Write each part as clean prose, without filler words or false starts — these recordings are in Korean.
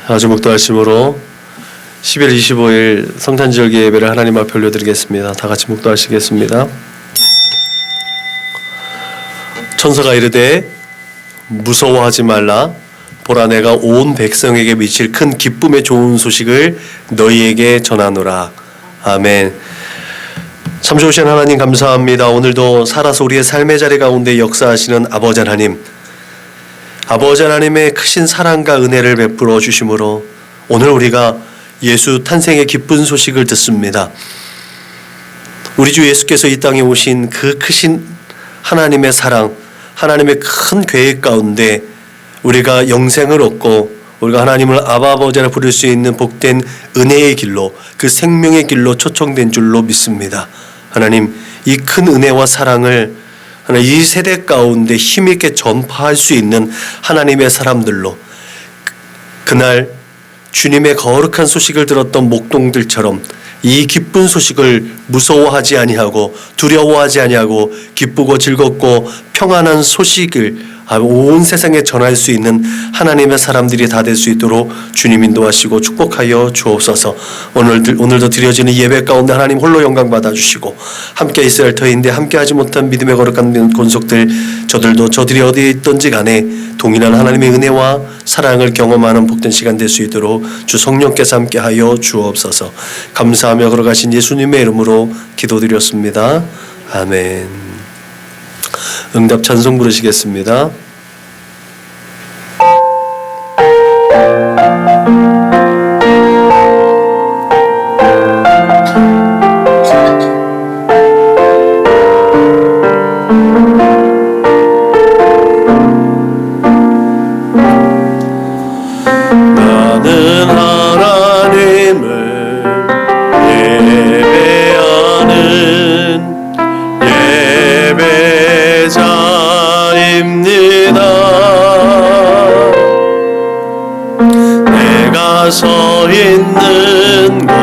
아주 묵도하심으로 10일 25일 성탄절기 예배를 하나님 앞에 올려드리겠습니다. 다 같이 묵도하시겠습니다. 천사가 이르되 무서워하지 말라. 보라, 내가 온 백성에게 미칠 큰 기쁨의 좋은 소식을 너희에게 전하노라. 아멘. 참 좋으신 하나님 감사합니다. 오늘도 살아서 우리의 삶의 자리 가운데 역사하시는 아버지 하나님, 아버지 하나님의 크신 사랑과 은혜를 베풀어 주심으로 오늘 우리가 예수 탄생의 기쁜 소식을 듣습니다. 우리 주 예수께서 이 땅에 오신 그 크신 하나님의 사랑, 하나님의 큰 계획 가운데 우리가 영생을 얻고 우리가 하나님을 아바 아버지라 부를 수 있는 복된 은혜의 길로, 그 생명의 길로 초청된 줄로 믿습니다. 하나님, 이 큰 은혜와 사랑을 이 세대 가운데 힘있게 전파할 수 있는 하나님의 사람들로, 그날 주님의 거룩한 소식을 들었던 목동들처럼 이 기쁜 소식을 무서워하지 아니하고 두려워하지 아니하고 기쁘고 즐겁고 평안한 소식을 온 세상에 전할 수 있는 하나님의 사람들이 다 될 수 있도록 주님 인도하시고 축복하여 주옵소서. 오늘도 드려지는 예배 가운데 하나님 홀로 영광 받아주시고, 함께 있어야 할 터인데 함께하지 못한 믿음의 거룩한 권속들, 저들이 어디에 있든지 간에 동일한 하나님의 은혜와 사랑을 경험하는 복된 시간 될 수 있도록 주 성령께서 함께하여 주옵소서. 감사하며 걸어가신 예수님의 이름으로 기도드렸습니다. 아멘. 응답 찬송 부르시겠습니다. 나는 하나님을 예배하는 예배자입니다. 내가 서 있는 곳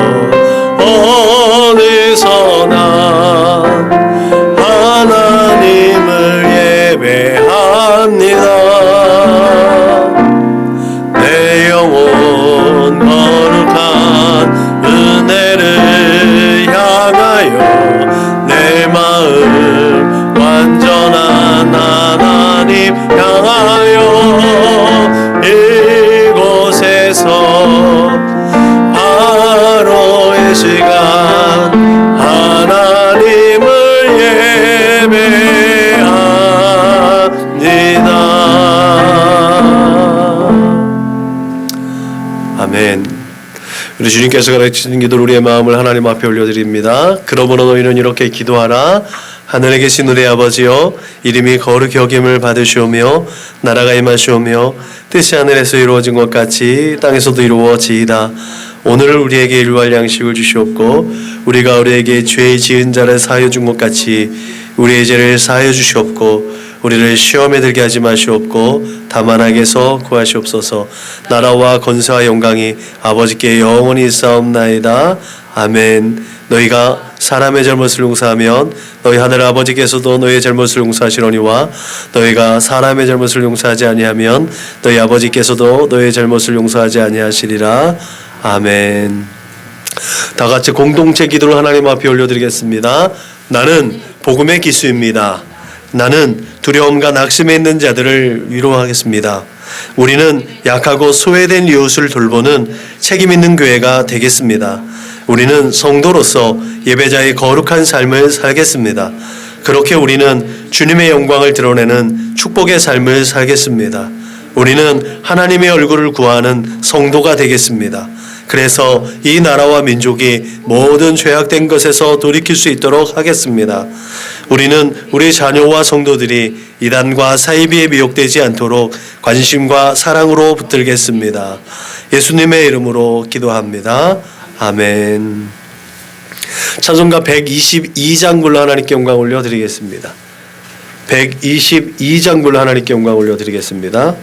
어디서나 하나님을 예배합니다. 내 영혼 거룩한 은혜를 향하여 내 마음 완전한 하나님 향하여 이곳에서 바로 이 시간 하나님을 예배합니다. 아멘. 우리 주님께서 가르치신 기도를 우리의 마음을 하나님 앞에 올려드립니다. 그러므로 너희는 이렇게 기도하라. 하늘에 계신 우리 아버지여, 이름이 거룩히 여김을 받으시오며 나라가 임하시오며 뜻이 하늘에서 이루어진 것 같이 땅에서도 이루어지이다. 오늘 우리에게 일용할 양식을 주시옵고 우리가 우리에게 죄 지은 자를 사하여 준 것 같이 우리의 죄를 사하여 주시옵고 우리를 시험에 들게 하지 마시옵고 다만 악에서 구하시옵소서. 나라와 권세와 영광이 아버지께 영원히 있사옵나이다. 아멘. 너희가 사람의 잘못을 용서하면 너희 하늘 아버지께서도 너희의 잘못을 용서하시려니와 너희가 사람의 잘못을 용서하지 아니하면 너희 아버지께서도 너희의 잘못을 용서하지 아니하시리라. 아멘. 다 같이 공동체 기도를 하나님 앞에 올려드리겠습니다. 나는 복음의 기수입니다. 나는 두려움과 낙심에 있는 자들을 위로하겠습니다. 우리는 약하고 소외된 이웃을 돌보는 책임 있는 교회가 되겠습니다. 우리는 성도로서 예배자의 거룩한 삶을 살겠습니다. 그렇게 우리는 주님의 영광을 드러내는 축복의 삶을 살겠습니다. 우리는 하나님의 얼굴을 구하는 성도가 되겠습니다. 그래서 이 나라와 민족이 모든 죄악된 것에서 돌이킬 수 있도록 하겠습니다. 우리는 우리 자녀와 성도들이 이단과 사이비에 미혹되지 않도록 관심과 사랑으로 붙들겠습니다. 예수님의 이름으로 기도합니다. 아멘. 찬송가 122장 불러 하나님께 영광 올려드리겠습니다. 122장 불러 하나님께 영광 올려드리겠습니다.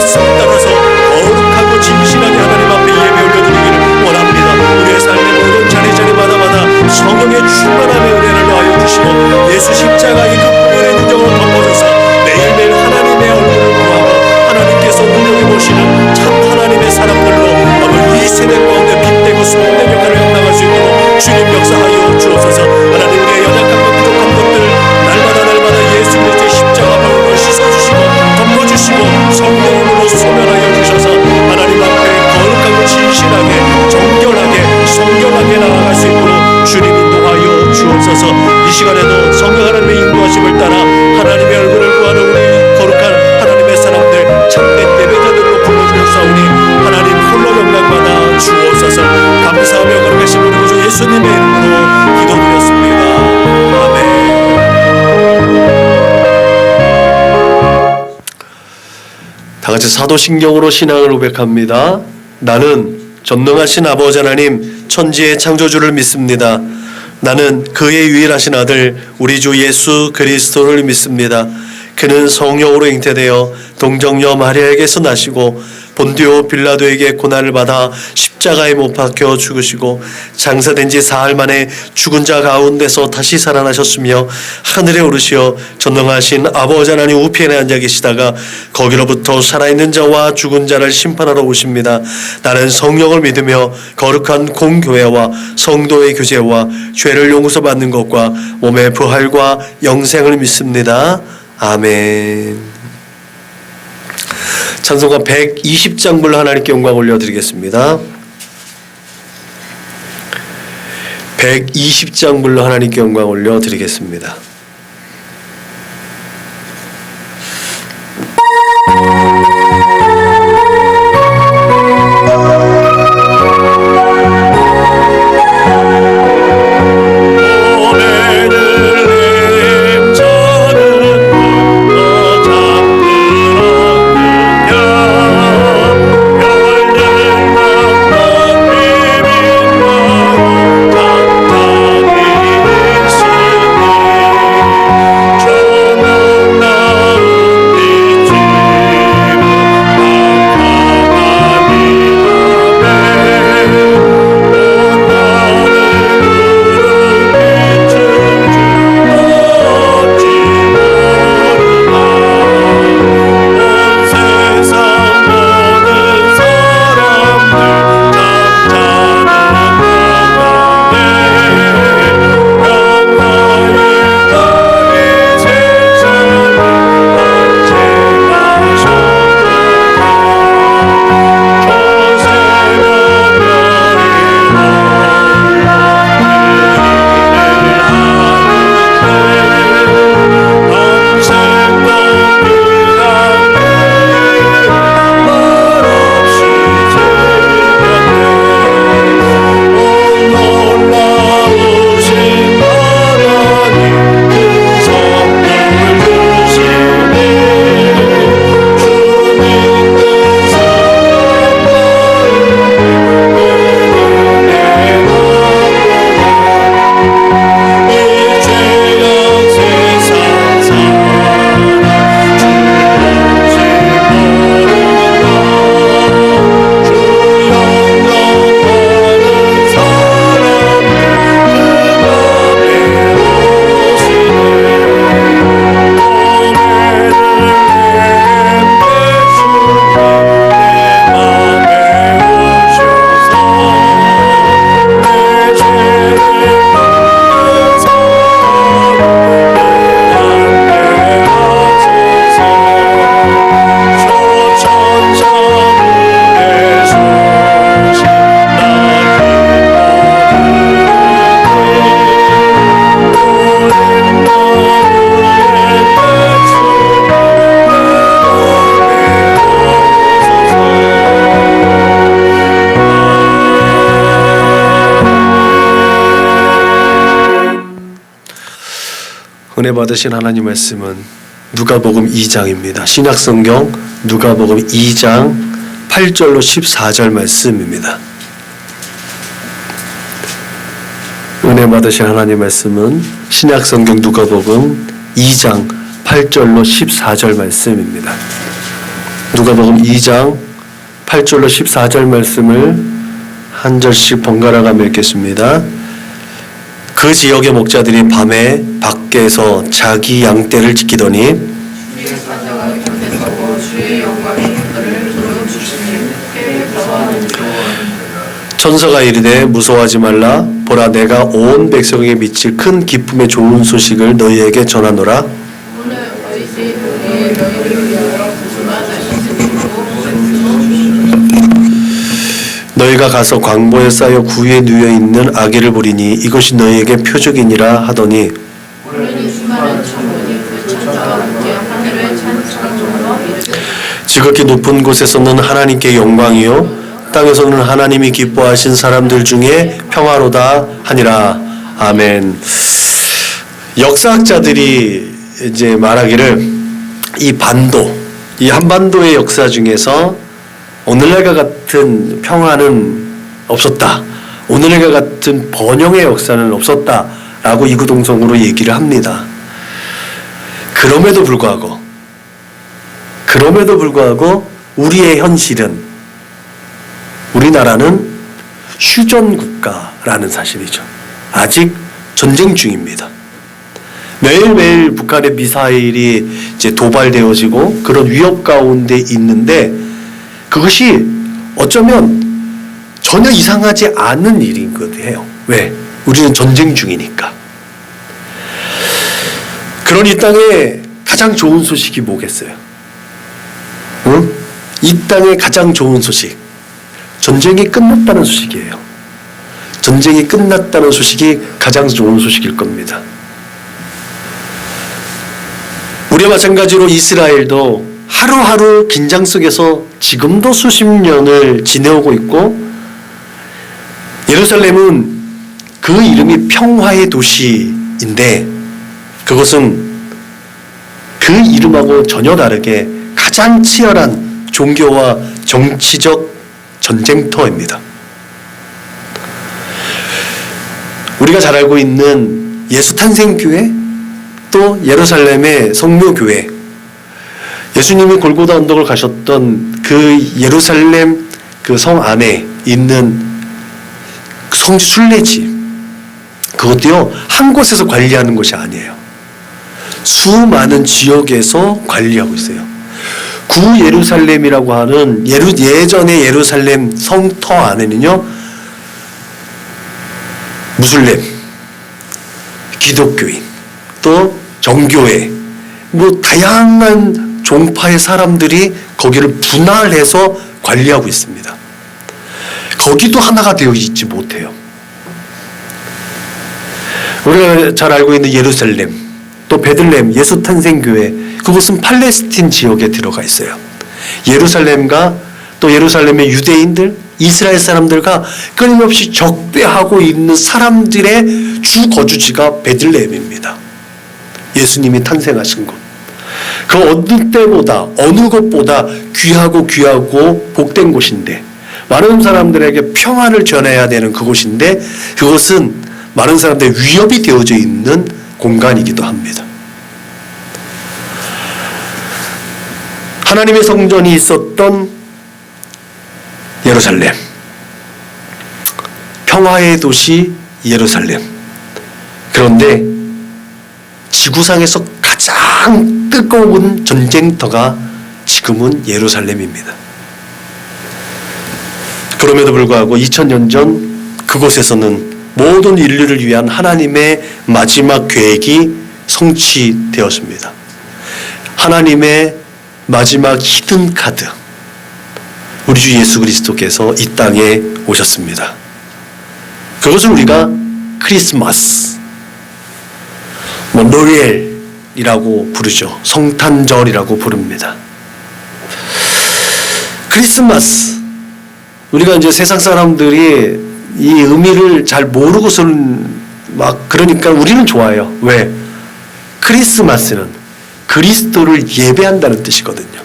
말씀 따라서 거룩하고 진실하게 하나님 앞에 예배 올려드리기를 원합니다. 우리의 삶의 모든 자리마다 성령의 충만함에 은혜를 더하여 주시고 예수 십자가의 그 보혈의 능력으로 덮어줘서 매일매일 하나님의 얼굴을 구하고 하나님께서 눈여겨보시는 참 하나님의 사람들로 아버지 이 세대 가운데 빛되고 소명된 역할을 감당할 수 있도록 주님 역사하여 주옵소서. 하나님 우리의 연약함과 부족한 것들 날마다 예수 그리스도의 십자가 보혈로 씻어주시고 덮어주시고 성령으로 소멸하여 주셔서 하나님 앞에 거룩하고 진실하게 정결하게 성결하게 나아갈 수 있도록 주님 인도하여 주옵소서. 이 시간에도 성령 하나님의 인도하심을 따라 하나님의 얼굴을 구하는 우리 거룩한 하나님의 사람들 참된 예배자들로 불러주셨사오니 하나님 홀로 영광받아 주옵소서. 감사하며 거룩하신 우리 구주 예수님의 이름으로 기도드렸습니다. 아멘. 다같이 사도신경으로 신앙을 고백합니다. 나는 전능하신 아버지 하나님 천지의 창조주를 믿습니다. 나는 그의 유일하신 아들 우리 주 예수 그리스도를 믿습니다. 그는 성령으로 잉태되어 동정녀 마리아에게서 나시고 본디오 빌라도에게 고난을 받아 십자가에 못 박혀 죽으시고 장사된 지 사흘 만에 죽은 자 가운데서 다시 살아나셨으며 하늘에 오르시어 전능하신 아버지 하나님 우편에 앉아 계시다가 거기로부터 살아있는 자와 죽은 자를 심판하러 오십니다. 나는 성령을 믿으며 거룩한 공교회와 성도의 교제와 죄를 용서 받는 것과 몸의 부활과 영생을 믿습니다. 아멘. 찬송가 120장 불러 하나님께 영광 올려드리겠습니다. 120장 불러 하나님께 영광 올려드리겠습니다. 은혜 받으신 하나님 말씀은 누가복음 2장입니다. 신약성경 누가복음 2장 8절로 14절 말씀입니다. 은혜 받으신 하나님 말씀은 신약성경 누가복음 2장 8절로 14절 말씀입니다. 누가복음 2장 8절로 14절 말씀을 한 절씩 번갈아 가며 읽겠습니다. 그 지역의 목자들이 밤에 밖에서 자기 양떼를 지키더니 주의 사자가 곁에 서고 주의 영광이 그들을 도와주시니 해에 거하는지로 천사가 이르되 무서워하지 말라. 보라, 내가 온 백성에게 미칠 큰 기쁨의 좋은 소식을 너희에게 전하노라. 오늘 어디지 우리 너희를 위하여 구주하시니 너희가 가서 광보에 쌓여 구유에 누워 있는 아기를 보리니 이것이 너희에게 표적이니라 하더니 오늘이 수많은 천군이 그 천사와 함께 하늘에 찬송하며 이르되 지극히 높은 곳에서는 하나님께 영광이요 땅에서는 하나님이 기뻐하신 사람들 중에 평화로다 하니라. 아멘. 역사학자들이 이제 말하기를 이 한반도의 역사 중에서 오늘날과 같은 평화는 없었다. 오늘날과 같은 번영의 역사는 없었다라고 이구동성으로 얘기를 합니다. 그럼에도 불구하고 우리의 현실은 우리나라는 휴전 국가라는 사실이죠. 아직 전쟁 중입니다. 매일매일 북한의 미사일이 이제 도발되어지고 그런 위협 가운데 있는데 그것이 어쩌면 전혀 이상하지 않은 일인 것 같아요. 왜? 우리는 전쟁 중이니까. 그런 이 땅에 가장 좋은 소식이 뭐겠어요? 응? 이 땅에 가장 좋은 소식. 전쟁이 끝났다는 소식이에요. 전쟁이 끝났다는 소식이 가장 좋은 소식일 겁니다. 우리와 마찬가지로 이스라엘도 하루하루 긴장 속에서 지금도 수십 년을 지내오고 있고 예루살렘은 그 이름이 평화의 도시인데 그것은 그 이름하고 전혀 다르게 가장 치열한 종교와 정치적 전쟁터입니다. 우리가 잘 알고 있는 예수탄생교회 또 예루살렘의 성묘교회 예수님이 골고다 언덕을 가셨던 그 예루살렘 그 성 안에 있는 성지 순례지 그것도요 한 곳에서 관리하는 것이 아니에요. 수많은 지역에서 관리하고 있어요. 구 예루살렘이라고 하는 예전의 예루살렘 성터 안에는요 무슬림, 기독교인, 또 정교회 뭐 다양한 종파의 사람들이 거기를 분할해서 관리하고 있습니다. 거기도 하나가 되어 있지 못해요. 우리가 잘 알고 있는 예루살렘 또 베들레헴 예수탄생교회 그곳은 팔레스틴 지역에 들어가 있어요. 예루살렘과 또 예루살렘의 유대인들 이스라엘 사람들과 끊임없이 적대하고 있는 사람들의 주 거주지가 베들레헴입니다. 예수님이 탄생하신 곳. 그 어느 때보다 어느 것보다 귀하고 복된 곳인데 많은 사람들에게 평화를 전해야 되는 그곳인데 그것은 많은 사람들의 위협이 되어져 있는 공간이기도 합니다. 하나님의 성전이 있었던 예루살렘, 평화의 도시 예루살렘. 그런데 지구상에서 가장 뜨거운 전쟁터가 지금은 예루살렘입니다. 그럼에도 불구하고 2000년 전 그곳에서는 모든 인류를 위한 하나님의 마지막 계획이 성취되었습니다. 하나님의 마지막 히든 카드, 우리 주 예수 그리스도께서 이 땅에 오셨습니다. 그것을 우리가 크리스마스, 노엘이라고 부르죠. 성탄절이라고 부릅니다. 크리스마스, 우리가 이제 세상 사람들이 이 의미를 잘 모르고서는 그러니까 우리는 좋아요. 왜? 크리스마스는 그리스도를 예배한다는 뜻이거든요.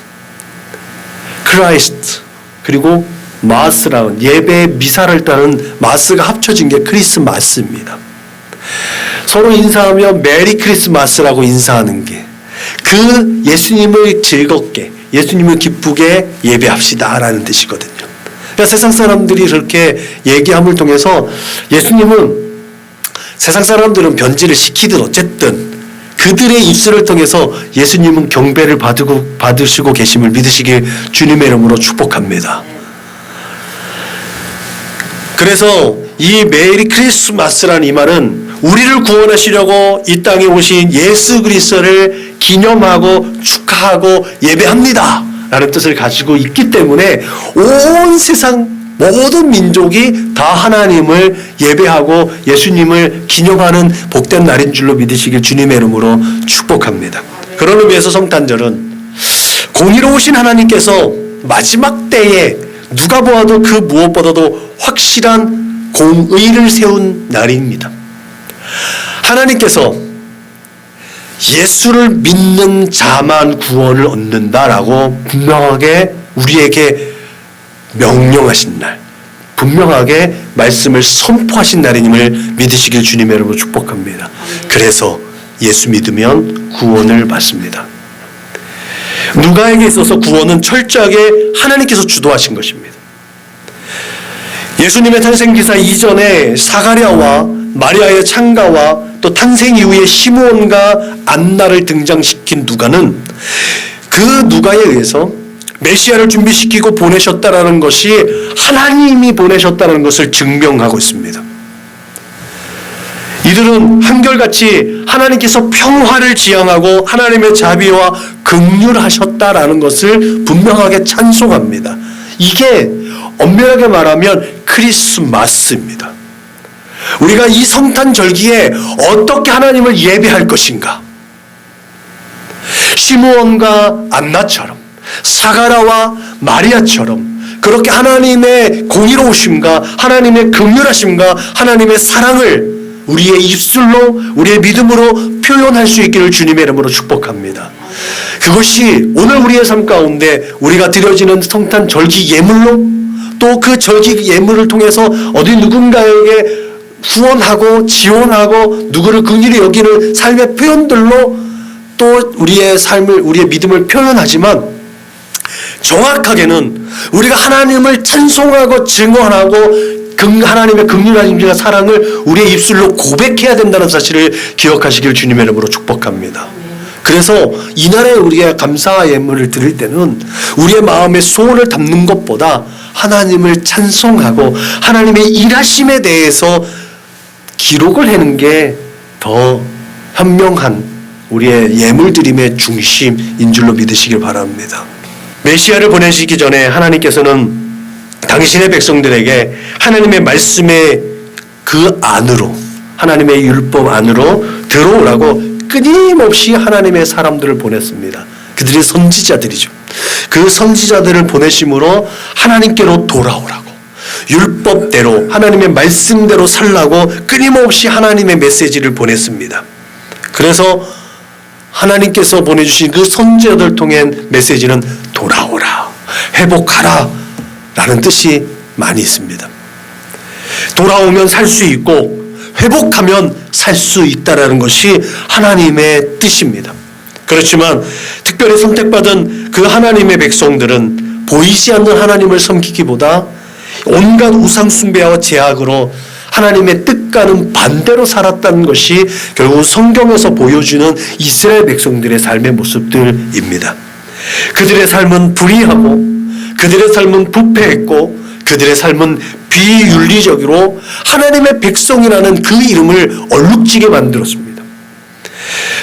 크라이스트 그리고 마스라는 예배 미사를 따른 마스가 합쳐진 게 크리스마스입니다. 서로 인사하며 메리 크리스마스라고 인사하는 게 그 예수님을 즐겁게 예수님을 기쁘게 예배합시다라는 뜻이거든요. 그러니까 세상 사람들이 그렇게 얘기함을 통해서 예수님은 세상 사람들은 변질을 시키든 어쨌든 그들의 입술을 통해서 예수님은 경배를 받으시고 계심을 믿으시길 주님의 이름으로 축복합니다. 그래서 이 메리 크리스마스라는 이 말은 우리를 구원하시려고 이 땅에 오신 예수 그리스도를 기념하고 축하하고 예배합니다 라는 뜻을 가지고 있기 때문에 온 세상 모든 민족이 다 하나님을 예배하고 예수님을 기념하는 복된 날인 줄로 믿으시길 주님의 이름으로 축복합니다. 그런 의미에서 성탄절은 공의로우신 하나님께서 마지막 때에 누가 보아도 그 무엇보다도 확실한 공의를 세운 날입니다. 하나님께서 예수를 믿는 자만 구원을 얻는다라고 분명하게 우리에게 명령하신 날, 분명하게 말씀을 선포하신 날임을 믿으시길 주님의 이름으로 축복합니다. 그래서 예수 믿으면 구원을 받습니다. 누가에게 있어서 구원은 철저하게 하나님께서 주도하신 것입니다. 예수님의 탄생 기사 이전에 사가랴와 마리아의 창가와 또 탄생 이후에 시므온과 안나를 등장시킨 누가는 그 누가에 의해서 메시아를 준비시키고 보내셨다라는 것이 하나님이 보내셨다는 것을 증명하고 있습니다. 이들은 한결같이 하나님께서 평화를 지향하고 하나님의 자비와 긍휼하셨다라는 것을 분명하게 찬송합니다. 이게 엄밀하게 말하면 크리스마스입니다. 우리가 이 성탄절기에 어떻게 하나님을 예배할 것인가? 시므온과 안나처럼, 사가랴와 마리아처럼 그렇게 하나님의 공의로우심과 하나님의 긍휼하심과 하나님의 사랑을 우리의 입술로 우리의 믿음으로 표현할 수 있기를 주님의 이름으로 축복합니다. 그것이 오늘 우리의 삶 가운데 우리가 드려지는 성탄 절기 예물로 또 그 절기 예물을 통해서 어디 누군가에게 후원하고 지원하고 누구를 긍휼히 여기는 삶의 표현들로 또 우리의 삶을 우리의 믿음을 표현하지만 정확하게는 우리가 하나님을 찬송하고 증언하고 하나님의 긍휼하심과 사랑을 우리의 입술로 고백해야 된다는 사실을 기억하시길 주님의 이름으로 축복합니다. 그래서 이날에 우리가 감사 예물을 드릴 때는 우리의 마음의 소원을 담는 것보다 하나님을 찬송하고 하나님의 일하심에 대해서 기록을 하는 게 더 현명한 우리의 예물드림의 중심인 줄로 믿으시길 바랍니다. 메시아를 보내시기 전에 하나님께서는 당신의 백성들에게 하나님의 말씀의 그 안으로 하나님의 율법 안으로 들어오라고 끊임없이 하나님의 사람들을 보냈습니다. 그들이 선지자들이죠. 그 선지자들을 보내심으로 하나님께로 돌아오라고 율법대로 하나님의 말씀대로 살라고 끊임없이 하나님의 메시지를 보냈습니다. 그래서 하나님께서 보내주신 그 선지자들 통한 메시지는 돌아오라, 회복하라 라는 뜻이 많이 있습니다. 돌아오면 살 수 있고 회복하면 살 수 있다라는 것이 하나님의 뜻입니다. 그렇지만 특별히 선택받은 그 하나님의 백성들은 보이지 않는 하나님을 섬기기보다 온갖 우상 숭배와 제약으로 하나님의 뜻과는 반대로 살았다는 것이 결국 성경에서 보여주는 이스라엘 백성들의 삶의 모습들입니다. 그들의 삶은 불의하고 그들의 삶은 부패했고 그들의 삶은 비윤리적으로 하나님의 백성이라는 그 이름을 얼룩지게 만들었습니다.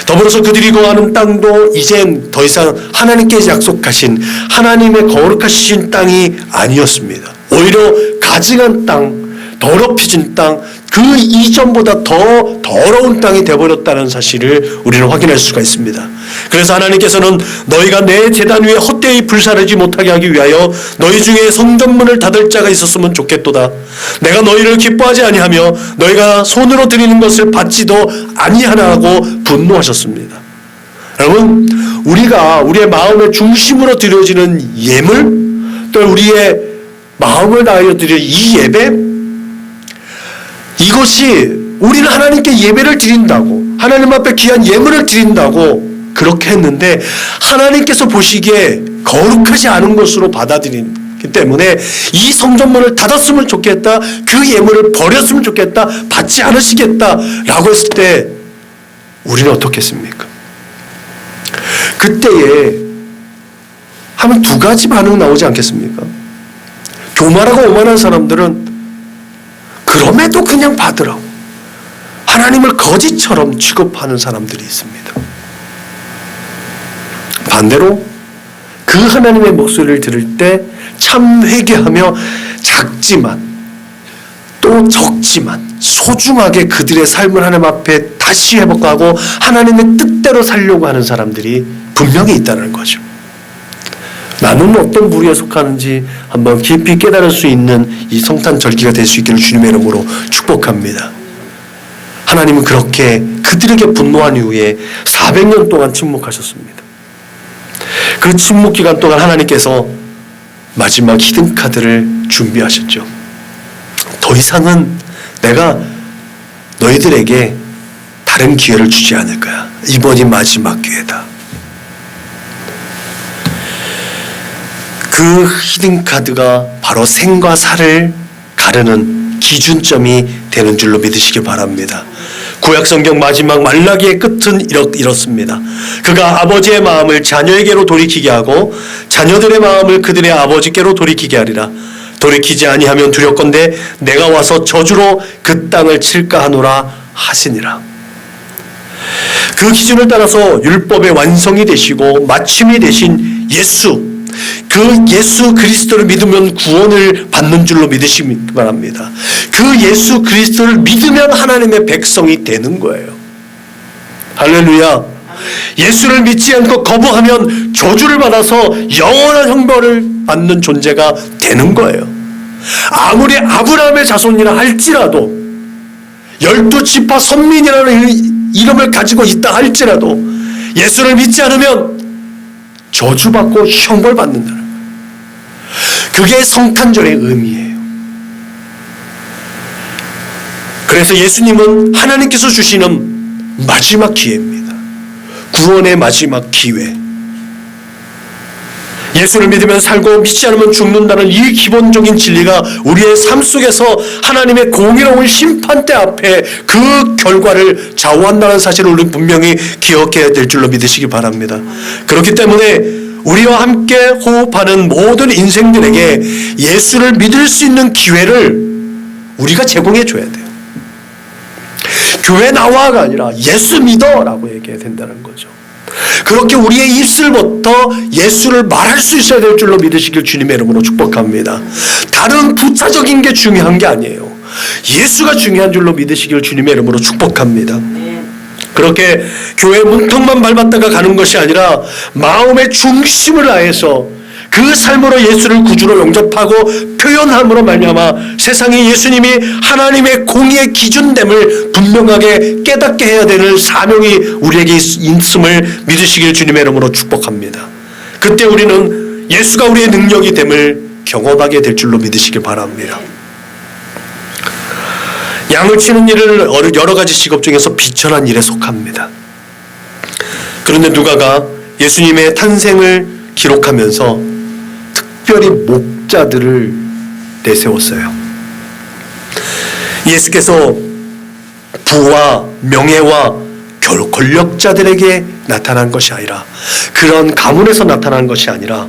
더불어서 그들이 거하는 땅도 이젠 더 이상 하나님께서 약속하신 하나님의 거룩하신 땅이 아니었습니다. 오히려 가증한 땅, 더럽혀진 땅, 그 이전보다 더 더러운 땅이 되어버렸다는 사실을 우리는 확인할 수가 있습니다. 그래서 하나님께서는 너희가 내 제단 위에 헛되이 불사르지 못하게 하기 위하여 너희 중에 성전문을 닫을 자가 있었으면 좋겠도다. 내가 너희를 기뻐하지 아니하며 너희가 손으로 드리는 것을 받지도 아니하나 하고 분노하셨습니다. 여러분, 우리가 우리의 마음의 중심으로 드려지는 예물, 또 우리의 마음을 다하여 드릴 이 예배, 이것이 우리는 하나님께 예배를 드린다고 하나님 앞에 귀한 예물을 드린다고 그렇게 했는데 하나님께서 보시기에 거룩하지 않은 것으로 받아들이기 때문에 이 성전문을 닫았으면 좋겠다, 그 예물을 버렸으면 좋겠다, 받지 않으시겠다라고 했을 때 우리는 어떻겠습니까? 그때에 하면 두 가지 반응 나오지 않겠습니까? 교만하고 오만한 사람들은 그럼에도 그냥 받으라고 하나님을 거짓처럼 취급하는 사람들이 있습니다. 반대로 그 하나님의 목소리를 들을 때 참 회개하며 작지만 또 적지만 소중하게 그들의 삶을 하나님 앞에 다시 회복하고 하나님의 뜻대로 살려고 하는 사람들이 분명히 있다는 거죠. 나는 어떤 부류에 속하는지 한번 깊이 깨달을 수 있는 이 성탄 절기가 될 수 있기를 주님의 이름으로 축복합니다. 하나님은 그렇게 그들에게 분노한 이후에 400년 동안 침묵하셨습니다. 그 침묵 기간 동안 하나님께서 마지막 히든카드를 준비하셨죠. 더 이상은 내가 너희들에게 다른 기회를 주지 않을 거야. 이번이 마지막 기회다. 그 히든카드가 바로 생과 사를 가르는 기준점이 되는 줄로 믿으시기 바랍니다. 구약성경 마지막 말라기의 끝은 이렇습니다. 그가 아버지의 마음을 자녀에게로 돌이키게 하고 자녀들의 마음을 그들의 아버지께로 돌이키게 하리라. 돌이키지 아니하면 두렵건대 내가 와서 저주로 그 땅을 칠까 하노라 하시니라. 그 기준을 따라서 율법의 완성이 되시고 마침이 되신 예수, 그 예수 그리스도를 믿으면 구원을 받는 줄로 믿으시기 바랍니다. 그 예수 그리스도를 믿으면 하나님의 백성이 되는 거예요. 할렐루야. 예수를 믿지 않고 거부하면 저주를 받아서 영원한 형벌을 받는 존재가 되는 거예요. 아무리 아브라함의 자손이라 할지라도 12지파 선민이라는 이름을 가지고 있다 할지라도 예수를 믿지 않으면 저주받고 형벌받는다는 거예요. 그게 성탄절의 의미예요. 그래서 예수님은 하나님께서 주시는 마지막 기회입니다. 구원의 마지막 기회. 예수를 믿으면 살고 믿지 않으면 죽는다는 이 기본적인 진리가 우리의 삶 속에서 하나님의 공의로운 심판대 앞에 그 결과를 좌우한다는 사실을 우리 분명히 기억해야 될 줄로 믿으시기 바랍니다. 그렇기 때문에 우리와 함께 호흡하는 모든 인생들에게 예수를 믿을 수 있는 기회를 우리가 제공해 줘야 돼요. 교회 나와가 아니라 예수 믿어라고 얘기해야 된다는 거죠. 그렇게 우리의 입술부터 예수를 말할 수 있어야 될 줄로 믿으시길 주님의 이름으로 축복합니다. 다른 부차적인 게 중요한 게 아니에요. 예수가 중요한 줄로 믿으시길 주님의 이름으로 축복합니다. 그렇게 교회 문턱만 밟았다가 가는 것이 아니라 마음의 중심을 다해서 그 삶으로 예수를 구주로 영접하고 표현함으로 말미암아 세상에 예수님이 하나님의 공의의 기준됨을 분명하게 깨닫게 해야 되는 사명이 우리에게 있음을 믿으시길 주님의 이름으로 축복합니다. 그때 우리는 예수가 우리의 능력이 됨을 경험하게 될 줄로 믿으시길 바랍니다. 양을 치는 일을 여러 가지 직업 중에서 비천한 일에 속합니다. 그런데 누가가 예수님의 탄생을 기록하면서 특별히 목자들을 내세웠어요. 예수께서 부와 명예와 권력자들에게 나타난 것이 아니라 그런 가문에서 나타난 것이 아니라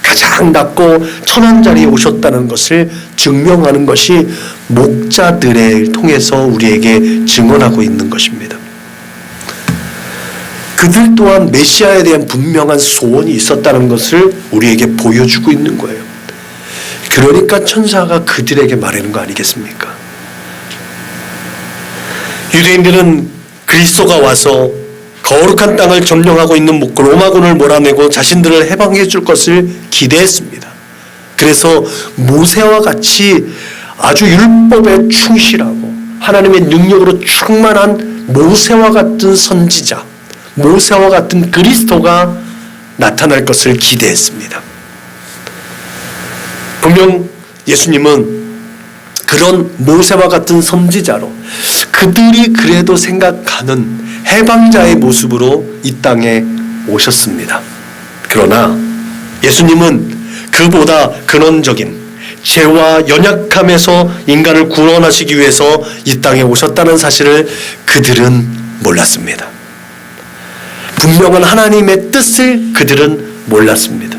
가장 낮고 천한 자리에 오셨다는 것을 증명하는 것이 목자들을 통해서 우리에게 증언하고 있는 것입니다. 그들 또한 메시아에 대한 분명한 소원이 있었다는 것을 우리에게 보여주고 있는 거예요. 그러니까 천사가 그들에게 말하는 거 아니겠습니까? 유대인들은 그리스도가 와서 거룩한 땅을 점령하고 있는 로마군을 몰아내고 자신들을 해방해 줄 것을 기대했습니다. 그래서 모세와 같이 아주 율법에 충실하고 하나님의 능력으로 충만한 모세와 같은 선지자, 모세와 같은 그리스도가 나타날 것을 기대했습니다. 분명 예수님은 그런 모세와 같은 선지자로 그들이 그래도 생각하는 해방자의 모습으로 이 땅에 오셨습니다. 그러나 예수님은 그보다 근원적인 죄와 연약함에서 인간을 구원하시기 위해서 이 땅에 오셨다는 사실을 그들은 몰랐습니다. 분명한 하나님의 뜻을 그들은 몰랐습니다.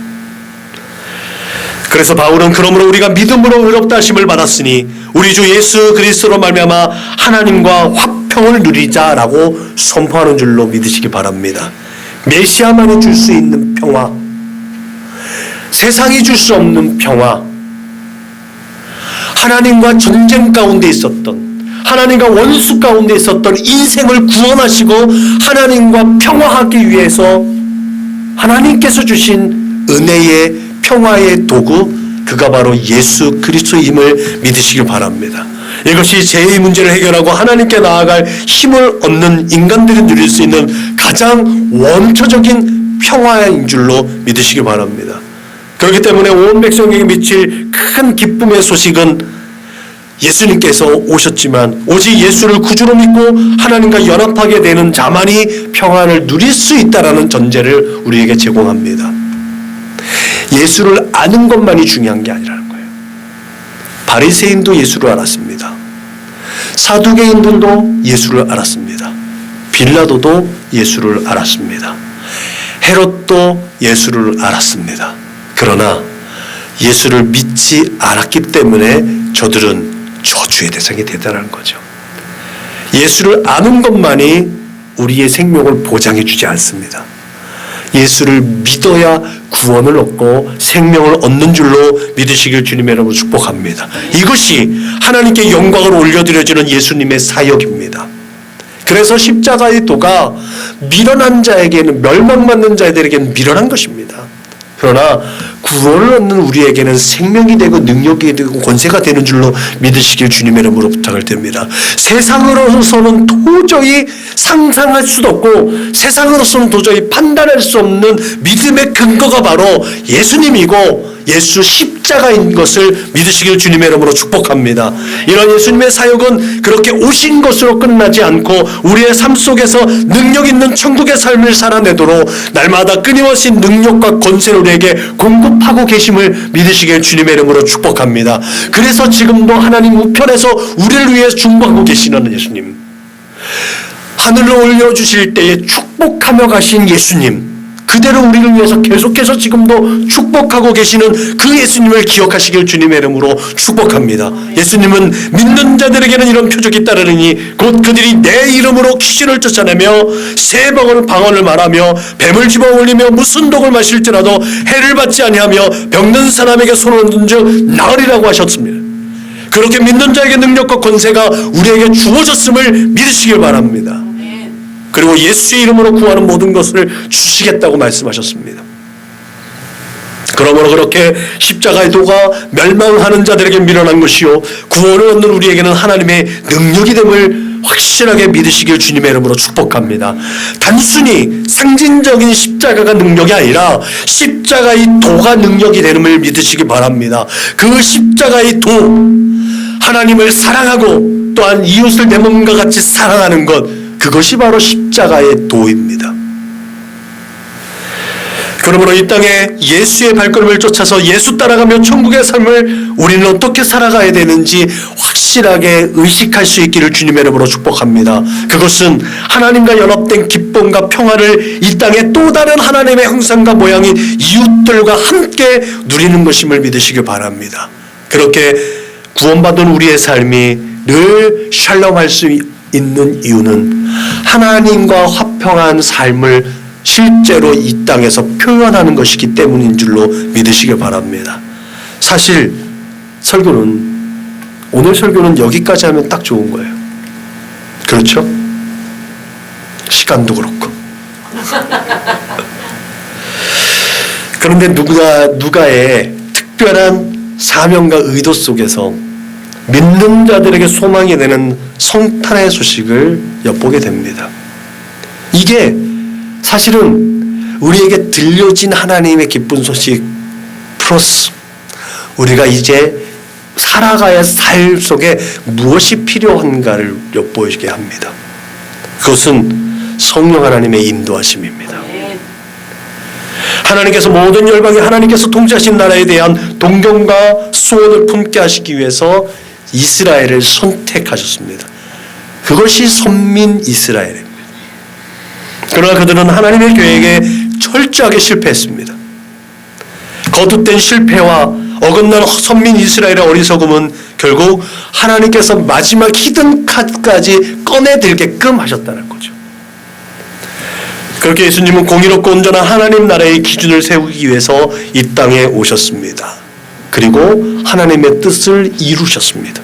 그래서 바울은 그러므로 우리가 믿음으로 의롭다 하심을 받았으니 우리 주 예수 그리스도로 말미암아 하나님과 화평을 누리자라고 선포하는 줄로 믿으시기 바랍니다. 메시아만이 줄 수 있는 평화, 세상이 줄 수 없는 평화, 하나님과 전쟁 가운데 있었던, 하나님과 원수 가운데 있었던 인생을 구원하시고 하나님과 평화하기 위해서 하나님께서 주신 은혜의 평화의 도구, 그가 바로 예수 그리스도임을 믿으시길 바랍니다. 이것이 죄의 문제를 해결하고 하나님께 나아갈 힘을 얻는 인간들이 누릴 수 있는 가장 원초적인 평화인 줄로 믿으시길 바랍니다. 그렇기 때문에 온 백성에게 미칠 큰 기쁨의 소식은 예수님께서 오셨지만 오직 예수를 구주로 믿고 하나님과 연합하게 되는 자만이 평안을 누릴 수 있다라는 전제를 우리에게 제공합니다. 예수를 아는 것만이 중요한 게 아니라는 거예요. 바리새인도 예수를 알았습니다. 사두개인들도 예수를 알았습니다. 빌라도도 예수를 알았습니다. 헤롯도 예수를 알았습니다. 그러나 예수를 믿지 않았기 때문에 저들은 저주의 대상이 되다라는 거죠. 예수를 아는 것만이 우리의 생명을 보장해 주지 않습니다. 예수를 믿어야 구원을 얻고 생명을 얻는 줄로 믿으시길 주님의 이름으로 축복합니다. 이것이 하나님께 영광을 올려드려지는 예수님의 사역입니다. 그래서 십자가의 도가 미련한 자에게는, 멸망받는 자들에게는 미련한 것입니다. 그러나 구원을 얻는 우리에게는 생명이 되고 능력이 되고 권세가 되는 줄로 믿으시길 주님의 이름으로 부탁을 드립니다. 세상으로서는 도저히 상상할 수도 없고 세상으로서는 도저히 판단할 수 없는 믿음의 근거가 바로 예수님이고 예수 십자가인 것을 믿으시길 주님의 이름으로 축복합니다. 이런 예수님의 사역은 그렇게 오신 것으로 끝나지 않고 우리의 삶 속에서 능력 있는 천국의 삶을 살아내도록 날마다 끊임없이 능력과 권세를 우리에게 공급하고 계심을 믿으시길 주님의 이름으로 축복합니다. 그래서 지금도 하나님 우편에서 우리를 위해 중보하고 계시는 예수님, 하늘로 올려주실 때에 축복하며 가신 예수님, 그대로 우리를 위해서 계속해서 지금도 축복하고 계시는 그 예수님을 기억하시길 주님의 이름으로 축복합니다. 예수님은 믿는 자들에게는 이런 표적이 따르니 곧 그들이 내 이름으로 귀신을 쫓아내며 새 방언을 말하며 뱀을 집어올리며 무슨 독을 마실지라도 해를 받지 아니하며 병든 사람에게 손을 얹은즉 나으리라고 하셨습니다. 그렇게 믿는 자에게 능력과 권세가 우리에게 주어졌음을 믿으시길 바랍니다. 그리고 예수의 이름으로 구하는 모든 것을 주시겠다고 말씀하셨습니다. 그러므로 그렇게 십자가의 도가 멸망하는 자들에게 미련한 것이요 구원을 얻는 우리에게는 하나님의 능력이 됨을 확실하게 믿으시길 주님의 이름으로 축복합니다. 단순히 상징적인 십자가가 능력이 아니라 십자가의 도가 능력이 되음을 믿으시기 바랍니다. 그 십자가의 도, 하나님을 사랑하고 또한 이웃을 내 몸과 같이 사랑하는 것, 그것이 바로 십자가의 도입니다. 그러므로 이 땅에 예수의 발걸음을 쫓아서 예수 따라가며 천국의 삶을 우리는 어떻게 살아가야 되는지 확실하게 의식할 수 있기를 주님의 이름으로 축복합니다. 그것은 하나님과 연합된 기쁨과 평화를 이 땅에 또 다른 하나님의 형상과 모양인 이웃들과 함께 누리는 것임을 믿으시길 바랍니다. 그렇게 구원받은 우리의 삶이 늘 샬롬할 수 있는 이유는 하나님과 화평한 삶을 실제로 이 땅에서 표현하는 것이기 때문인 줄로 믿으시길 바랍니다. 사실 오늘 설교는 여기까지 하면 딱 좋은 거예요. 그렇죠? 시간도 그렇고. 그런데 누가의 특별한 사명과 의도 속에서 믿는 자들에게 소망이 되는 성탄의 소식을 엿보게 됩니다. 이게 사실은 우리에게 들려진 하나님의 기쁜 소식 플러스 우리가 이제 살아가야 삶 속에 무엇이 필요한가를 엿보이게 합니다. 그것은 성령 하나님의 인도하심입니다. 하나님께서 모든 열방이 하나님께서 통치하신 나라에 대한 동경과 소원을 품게 하시기 위해서 이스라엘을 선택하셨습니다. 그것이 선민 이스라엘입니다. 그러나 그들은 하나님의 계획에 철저하게 실패했습니다. 거듭된 실패와 어긋난 선민 이스라엘의 어리석음은 결국 하나님께서 마지막 히든 카드까지 꺼내들게끔 하셨다는 거죠. 그렇게 예수님은 공의롭고 온전한 하나님 나라의 기준을 세우기 위해서 이 땅에 오셨습니다. 그리고 하나님의 뜻을 이루셨습니다.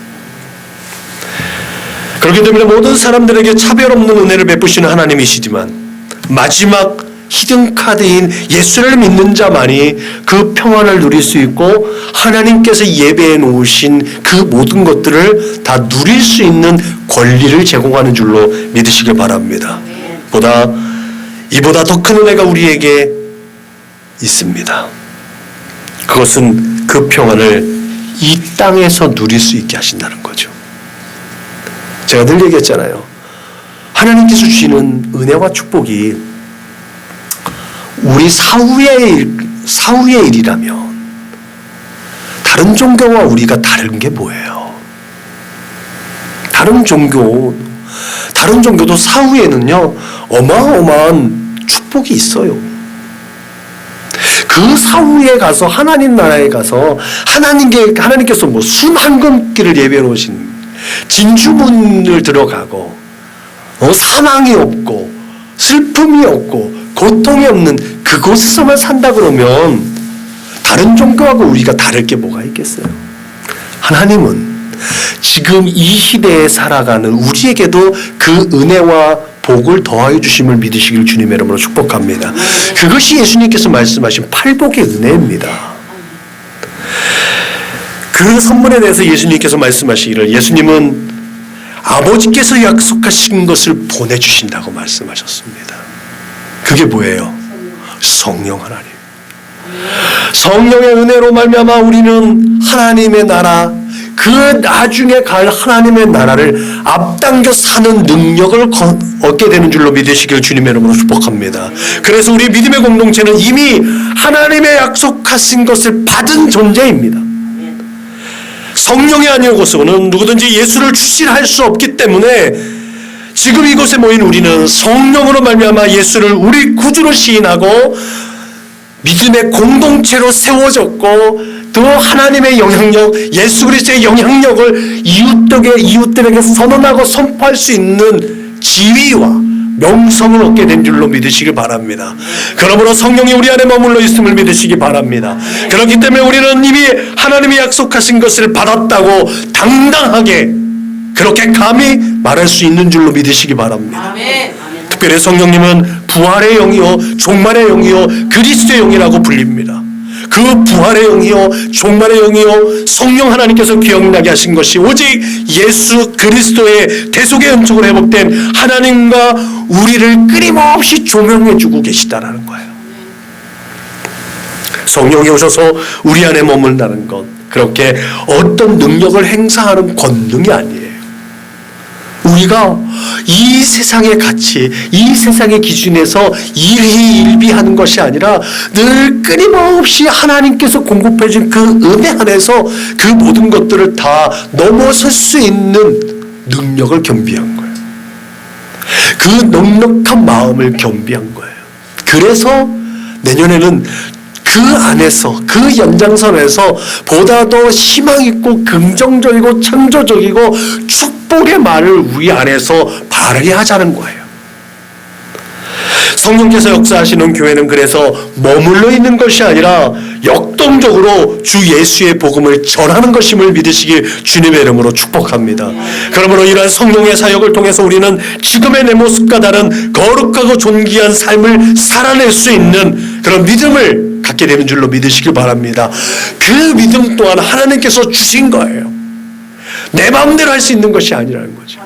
그렇기 때문에 모든 사람들에게 차별 없는 은혜를 베푸시는 하나님이시지만 마지막 히든카드인 예수를 믿는 자만이 그 평안을 누릴 수 있고 하나님께서 예배해 놓으신 그 모든 것들을 다 누릴 수 있는 권리를 제공하는 줄로 믿으시길 바랍니다. 이보다 더 큰 은혜가 우리에게 있습니다. 그것은 그 평안을 이 땅에서 누릴 수 있게 하신다는 거죠. 제가 늘 얘기했잖아요. 하나님께서 주시는 은혜와 축복이 우리 사후의 일이라면 다른 종교와 우리가 다른 게 뭐예요? 다른 종교도 사후에는요 어마어마한 축복이 있어요. 그 사후에 가서 하나님 나라에 가서 하나님께서 뭐 순환금길을 예배해 놓으신 진주문을 들어가고 사망이 없고 슬픔이 없고 고통이 없는 그곳에서만 산다 그러면 다른 종교하고 우리가 다를 게 뭐가 있겠어요? 하나님은 지금 이 시대에 살아가는 우리에게도 그 은혜와 복을 더하여 주심을 믿으시길 주님의 이름으로 축복합니다. 그것이 예수님께서 말씀하신 팔복의 은혜입니다. 그 선물에 대해서 예수님께서 말씀하시기를 예수님은 아버지께서 약속하신 것을 보내주신다고 말씀하셨습니다. 그게 뭐예요? 성령 하나님. 성령의 은혜로 말미암아 우리는 하나님의 나라, 그 나중에 갈 하나님의 나라를 앞당겨 사는 능력을 얻게 되는 줄로 믿으시길 주님의 이름으로 축복합니다. 그래서 우리 믿음의 공동체는 이미 하나님의 약속하신 것을 받은 존재입니다. 성령이 아니고서는 누구든지 예수를 출신할 수 없기 때문에 지금 이곳에 모인 우리는 성령으로 말미암아 예수를 우리 구주로 시인하고 믿음의 공동체로 세워졌고 또 하나님의 영향력, 예수 그리스도의 영향력을 이웃들에게 선언하고 선포할 수 있는 지위와 명성을 얻게 된 줄로 믿으시길 바랍니다. 그러므로 성령이 우리 안에 머물러 있음을 믿으시기 바랍니다. 그렇기 때문에 우리는 이미 하나님이 약속하신 것을 받았다고 당당하게 그렇게 감히 말할 수 있는 줄로 믿으시기 바랍니다. 특별히 성령님은 부활의 영이요 종말의 영이요 그리스도의 영이라고 불립니다. 그 부활의 영이요 종말의 영이요 성령 하나님께서 기억나게 하신 것이 오직 예수 그리스도의 대속의 은총으로 회복된 하나님과 우리를 끊임없이 조명해주고 계시다라는 거예요. 성령이 오셔서 우리 안에 머문다는 것, 그렇게 어떤 능력을 행사하는 권능이 아니에요. 우리가 이 세상의 가치, 이 세상의 기준에서 일희일비하는 것이 아니라 늘 끊임없이 하나님께서 공급해 준 그 은혜 안에서 그 모든 것들을 다 넘어설 수 있는 능력을 겸비한 거예요. 그 넉넉한 마음을 겸비한 거예요. 그래서 내년에는 그 안에서, 그 연장선에서 보다 더 희망 있고 긍정적이고 창조적이고 축복의 말을 우리 안에서 바르게 하자는 거예요. 성령께서 역사하시는 교회는 그래서 머물러 있는 것이 아니라 역동적으로 주 예수의 복음을 전하는 것임을 믿으시길 주님의 이름으로 축복합니다. 그러므로 이러한 성령의 사역을 통해서 우리는 지금의 내 모습과 다른 거룩하고 존귀한 삶을 살아낼 수 있는 그런 믿음을 갖게 되는 줄로 믿으시길 바랍니다. 그 믿음 또한 하나님께서 주신 거예요. 내 마음대로 할 수 있는 것이 아니라는 거죠.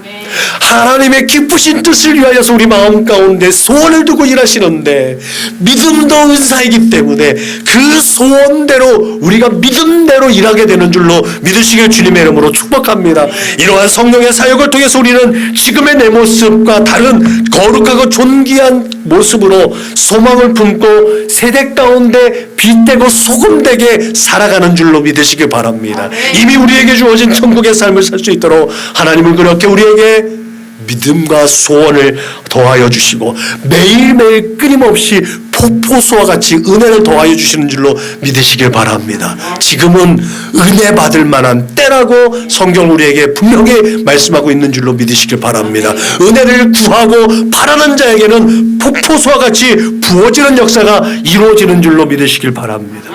하나님의 기쁘신 뜻을 위하여서 우리 마음 가운데 소원을 두고 일하시는데 믿음도 은사이기 때문에 그 소원대로 우리가 믿음대로 일하게 되는 줄로 믿으시길 주님의 이름으로 축복합니다. 이러한 성령의 사역을 통해서 우리는 지금의 내 모습과 다른 거룩하고 존귀한 모습으로 소망을 품고 세대 가운데 빛되고 소금되게 살아가는 줄로 믿으시길 바랍니다. 이미 우리에게 주어진 천국의 삶을 살 수 있도록 하나님은 그렇게 우리에게 믿음과 소원을 더하여 주시고 매일매일 끊임없이 폭포수와 같이 은혜를 더하여 주시는 줄로 믿으시길 바랍니다. 지금은 은혜 받을 만한 때라고 성경 우리에게 분명히 말씀하고 있는 줄로 믿으시길 바랍니다. 은혜를 구하고 바라는 자에게는 폭포수와 같이 부어지는 역사가 이루어지는 줄로 믿으시길 바랍니다.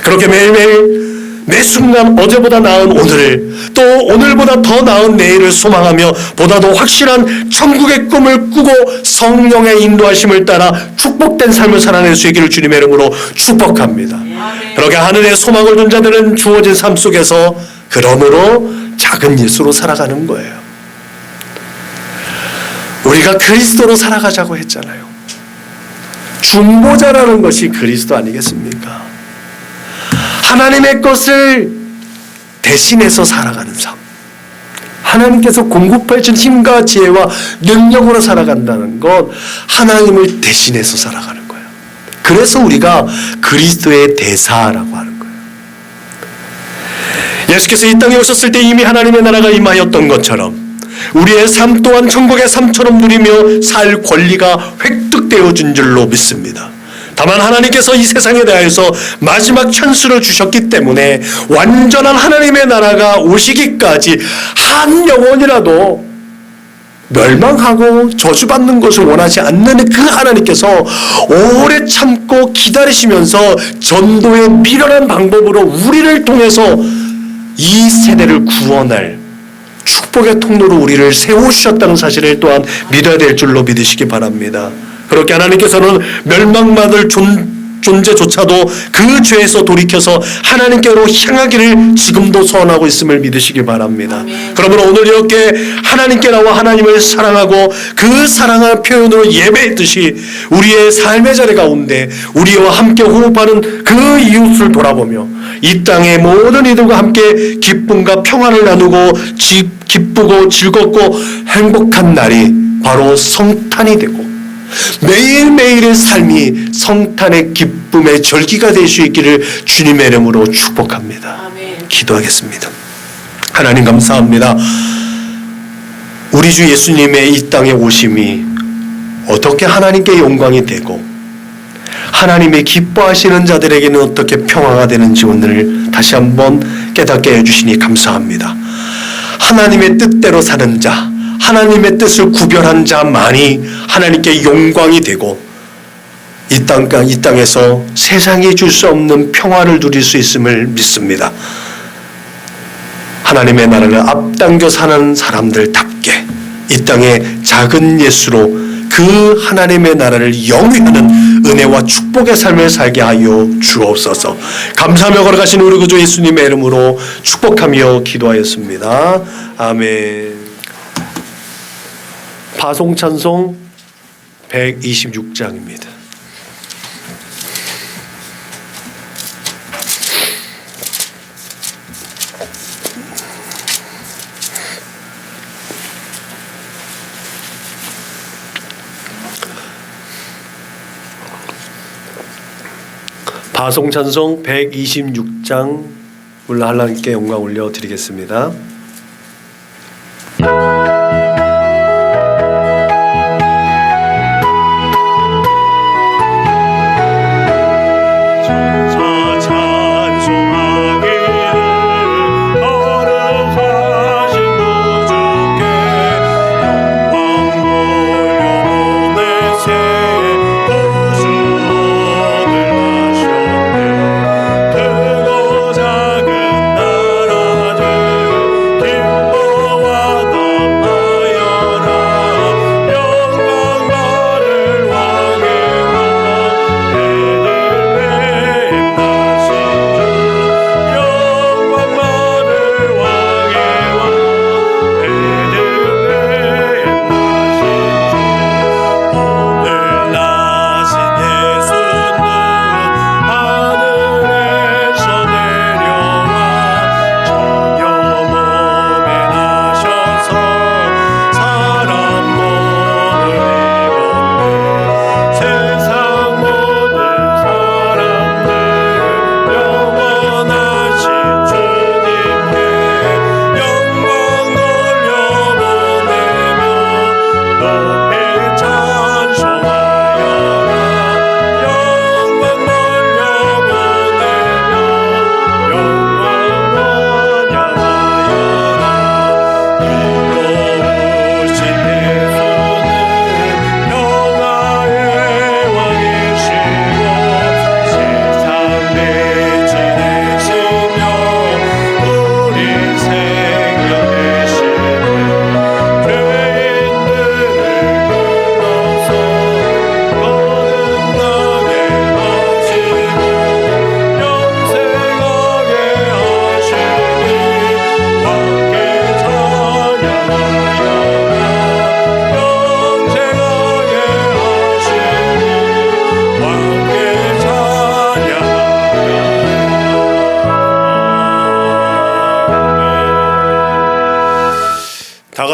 그렇게 매일매일 매 순간 어제보다 나은 오늘을 또 오늘보다 더 나은 내일을 소망하며 보다 더 확실한 천국의 꿈을 꾸고 성령의 인도하심을 따라 축복된 삶을 살아낼 수 있기를 주님의 이름으로 축복합니다. 그렇게 하늘의 소망을 둔 자들은 주어진 삶 속에서 그러므로 작은 예수로 살아가는 거예요. 우리가 그리스도로 살아가자고 했잖아요. 중보자라는 것이 그리스도 아니겠습니까? 하나님의 것을 대신해서 살아가는 삶. 하나님께서 공급해 준 힘과 지혜와 능력으로 살아간다는 것, 하나님을 대신해서 살아가는 거예요. 그래서 우리가 그리스도의 대사라고 하는 거예요. 예수께서 이 땅에 오셨을 때 이미 하나님의 나라가 임하였던 것처럼 우리의 삶 또한 천국의 삶처럼 누리며 살 권리가 획득되어진 줄로 믿습니다. 다만 하나님께서 이 세상에 대하여서 마지막 찬스를 주셨기 때문에 완전한 하나님의 나라가 오시기까지 한 영혼이라도 멸망하고 저주받는 것을 원하지 않는 그 하나님께서 오래 참고 기다리시면서 전도의 미련한 방법으로 우리를 통해서 이 세대를 구원할 축복의 통로로 우리를 세우셨다는 사실을 또한 믿어야 될 줄로 믿으시기 바랍니다. 그렇게 하나님께서는 멸망받을 존재조차도 그 죄에서 돌이켜서 하나님께로 향하기를 지금도 소원하고 있음을 믿으시기 바랍니다. 그러므로 오늘 이렇게 하나님께 나와 하나님을 사랑하고 그 사랑의 표현으로 예배했듯이 우리의 삶의 자리 가운데 우리와 함께 호흡하는 그 이웃을 돌아보며 이 땅의 모든 이들과 함께 기쁨과 평안을 나누고 기쁘고 즐겁고 행복한 날이 바로 성탄이 되고 매일매일의 삶이 성탄의 기쁨의 절기가 될 수 있기를 주님의 이름으로 축복합니다. 아멘. 기도하겠습니다. 하나님 감사합니다. 우리 주 예수님의 이 땅에 오심이 어떻게 하나님께 영광이 되고 하나님의 기뻐하시는 자들에게는 어떻게 평화가 되는지 오늘 다시 한번 깨닫게 해주시니 감사합니다. 하나님의 뜻대로 사는 자, 하나님의 뜻을 구별한 자만이 하나님께 영광이 되고 이 땅에서 세상이 줄 수 없는 평화를 누릴 수 있음을 믿습니다. 하나님의 나라를 앞당겨 사는 사람들답게 이 땅에 작은 예수로 그 하나님의 나라를 영위하는 은혜와 축복의 삶을 살게 하여 주옵소서. 감사하며 걸어가신 우리 구주 예수님의 이름으로 축복하며 기도하였습니다. 아멘. 파송찬송 126장입니다. 파송찬송 126장 올라 하나님께 영광 올려드리겠습니다.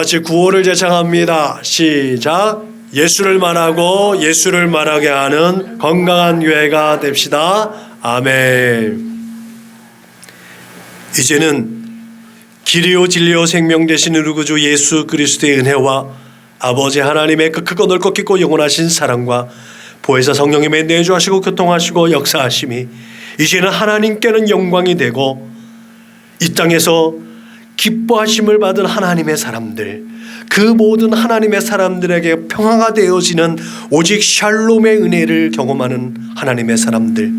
같이 구호를 제창합니다. 시작. 예수를 말하고 예수를 말하게 하는 건강한 교회가 됩시다. 아멘. 이제는 길이요 진리요 생명 되신 우리 구주 예수 그리스도의 은혜와 아버지 하나님의 그 크고 넓고 깊고 영원하신 사랑과 보혜사 성령님의 내주하시고 교통하시고 역사하심이 이제는 하나님께는 영광이 되고 이 땅에서 기뻐하심을 받은 하나님의 사람들, 그 모든 하나님의 사람들에게 평화가 되어지는 오직 샬롬의 은혜를 경험하는 하나님의 사람들,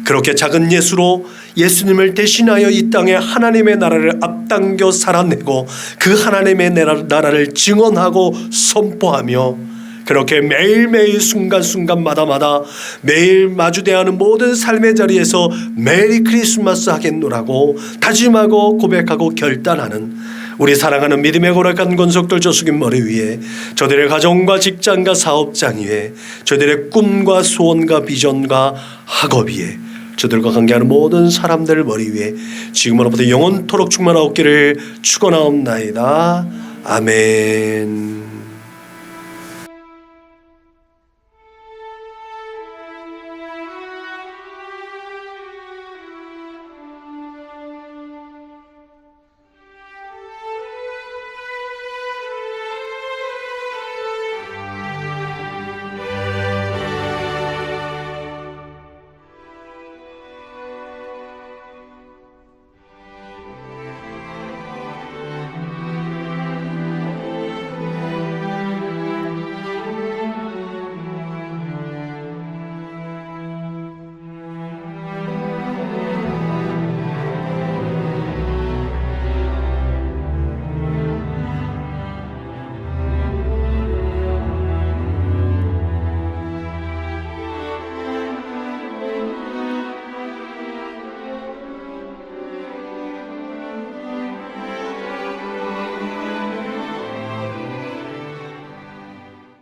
그렇게 작은 예수로 예수님을 대신하여 이 땅에 하나님의 나라를 앞당겨 살아내고 그 하나님의 나라를 증언하고 선포하며 그렇게 매일매일 순간순간마다 매일 마주대하는 모든 삶의 자리에서 메리 크리스마스 하겠노라고 다짐하고 고백하고 결단하는 우리 사랑하는 믿음의 고락한 권속들 저숙인 머리 위에 저들의 가정과 직장과 사업장 위에 저들의 꿈과 소원과 비전과 학업 위에 저들과 관계하는 모든 사람들 머리 위에 지금으로부터 영원토록 충만하옵기를 축원하옵나이다. 아멘.